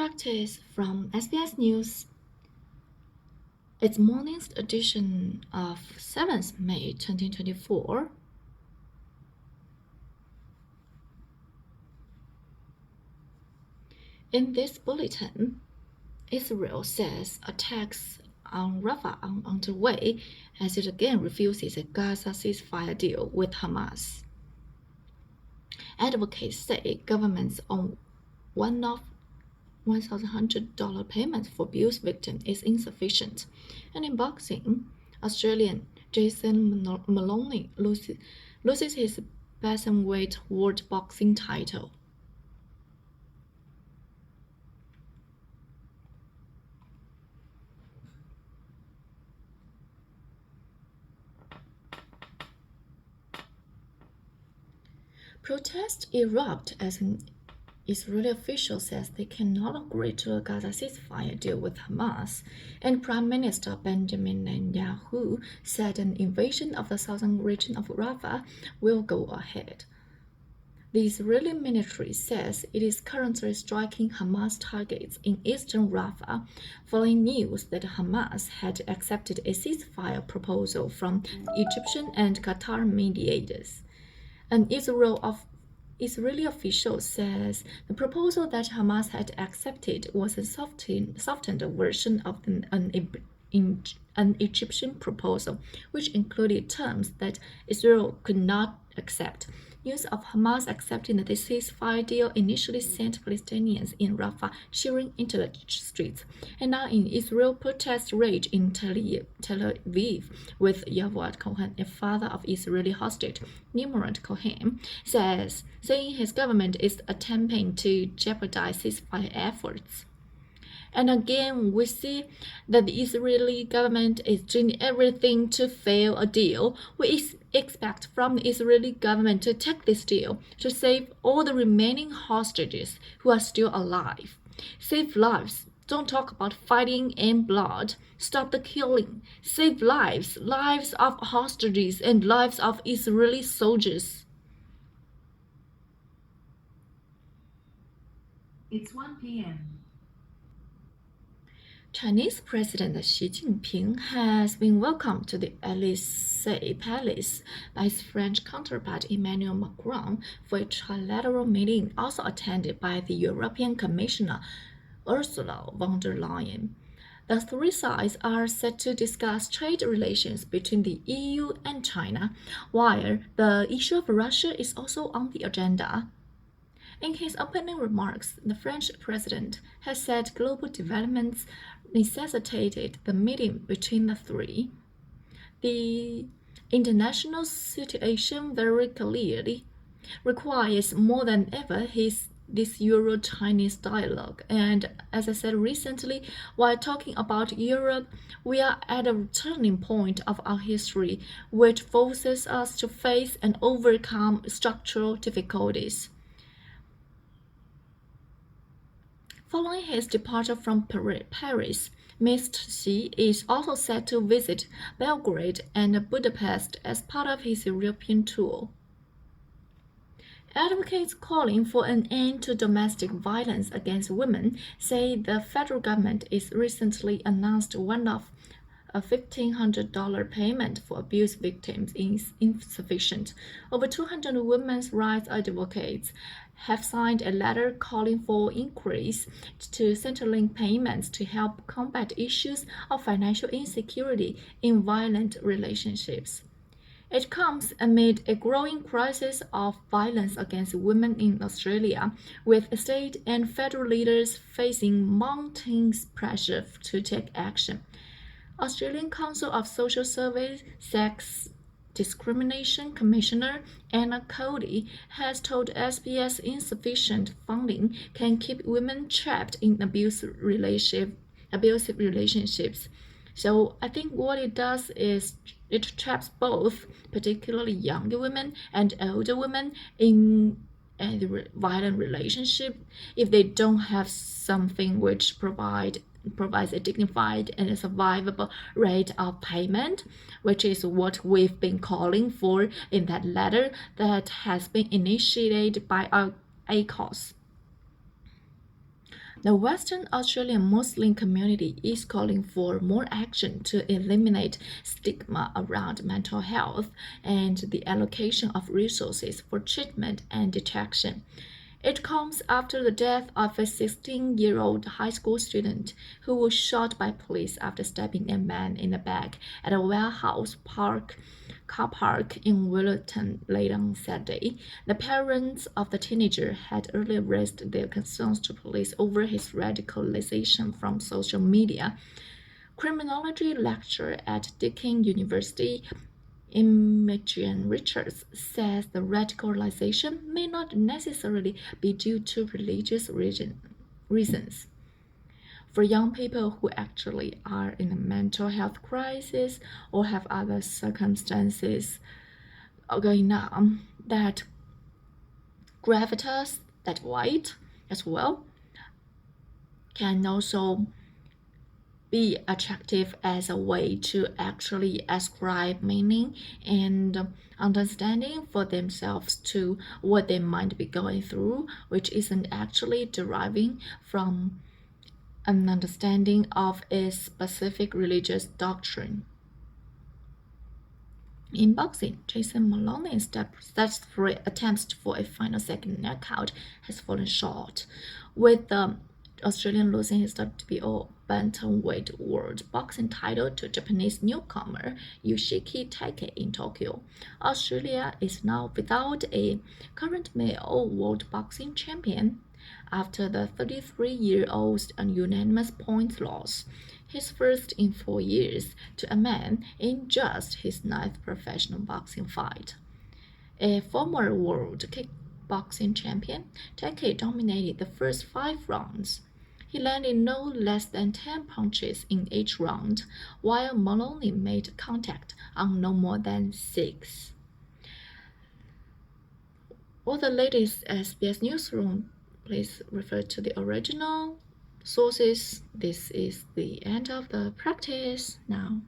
Practice from SBS News. It's morning's edition of 7th May 2024. In this bulletin, Israel says attacks on Rafah are underway as it again refuses a Gaza ceasefire deal with Hamas. Advocates say government's own one-off $1,100 payment for abuse victims is insufficient. And in boxing, Australian Jason Maloney loses his bantamweight world boxing title. Protests erupt as an Israeli official says they cannot agree to a Gaza ceasefire deal with Hamas, and Prime Minister Benjamin Netanyahu said an invasion of the southern region of Rafah will go ahead. The Israeli military says it is currently striking Hamas targets in eastern Rafah, following news that Hamas had accepted a ceasefire proposal from Egyptian and Qatar mediators. An Israeli official says the proposal that Hamas had accepted was a softened version of an Egyptian proposal, which included terms that Israel could not accept. News of Hamas accepting the ceasefire deal initially sent Palestinians in Rafah cheering into the streets, and now in Israel, protests rage in Tel Aviv, with Yavod Cohen, a father of Israeli hostage Nimrod Cohen, saying his government is attempting to jeopardize ceasefire efforts. And again, we see that the Israeli government is doing everything to fail a deal. We expect from the Israeli government to take this deal to save all the remaining hostages who are still alive. Save lives. Don't talk about fighting and blood. Stop the killing. Save lives, lives of hostages and lives of Israeli soldiers. It's 1 p.m. Chinese President Xi Jinping has been welcomed to the Elysee Palace by his French counterpart Emmanuel Macron for a trilateral meeting also attended by the European Commissioner Ursula von der Leyen. The three sides are set to discuss trade relations between the EU and China, while the issue of Russia is also on the agenda. In his opening remarks, the French president has said global developments necessitated the meeting between the three. The international situation very clearly requires more than ever this Euro-Chinese dialogue. And as I said recently, while talking about Europe, we are at a turning point of our history, which forces us to face and overcome structural difficulties. Following his departure from Paris, Mr. Xi is also set to visit Belgrade and Budapest as part of his European tour. Advocates calling for an end to domestic violence against women say the federal government is recently announced one-off a $1,500 payment for abuse victims is insufficient. Over 200 women's rights advocates have signed a letter calling for increase to Centrelink payments to help combat issues of financial insecurity in violent relationships. It comes amid a growing crisis of violence against women in Australia, with state and federal leaders facing mounting pressure to take action. Australian Council of Social Service Sex Discrimination Commissioner Anna Cody has told SBS insufficient funding can keep women trapped in abusive relationships. So I think what it does is it traps both, particularly younger women and older women, in a violent relationship if they don't have something which provides a dignified and a survivable rate of payment, which is what we've been calling for in that letter that has been initiated by our ACOS. The Western Australian Muslim community is calling for more action to eliminate stigma around mental health and the allocation of resources for treatment and detection. It comes after the death of a 16-year-old high school student who was shot by police after stabbing a man in the back at a warehouse car park in Willerton late on Saturday. The parents of the teenager had earlier raised their concerns to police over his radicalization from social media. Criminology lecturer at Deakin University, Imogen Richards, says the radicalization may not necessarily be due to religious reasons. For young people who actually are in a mental health crisis or have other circumstances going on that gravitas, that weight as well, can also be attractive as a way to actually ascribe meaning and understanding for themselves to what they might be going through, which isn't actually deriving from an understanding of a specific religious doctrine. In boxing, Jason Maloney's desperate attempts for a final second knockout has fallen short, with the Australian losing his WBO bantamweight world boxing title to Japanese newcomer Yoshiki Taike in Tokyo. Australia is now without a current male world boxing champion after the 33-year-old's unanimous points loss, his first in 4 years, to a man in just his ninth professional boxing fight. A former world kickboxing champion, Taike dominated the first 5 rounds. He landed no less than 10 punches in each round, while Maloney made contact on no more than 6. For the latest SBS newsroom, please refer to the original sources. This is the end of the practice now.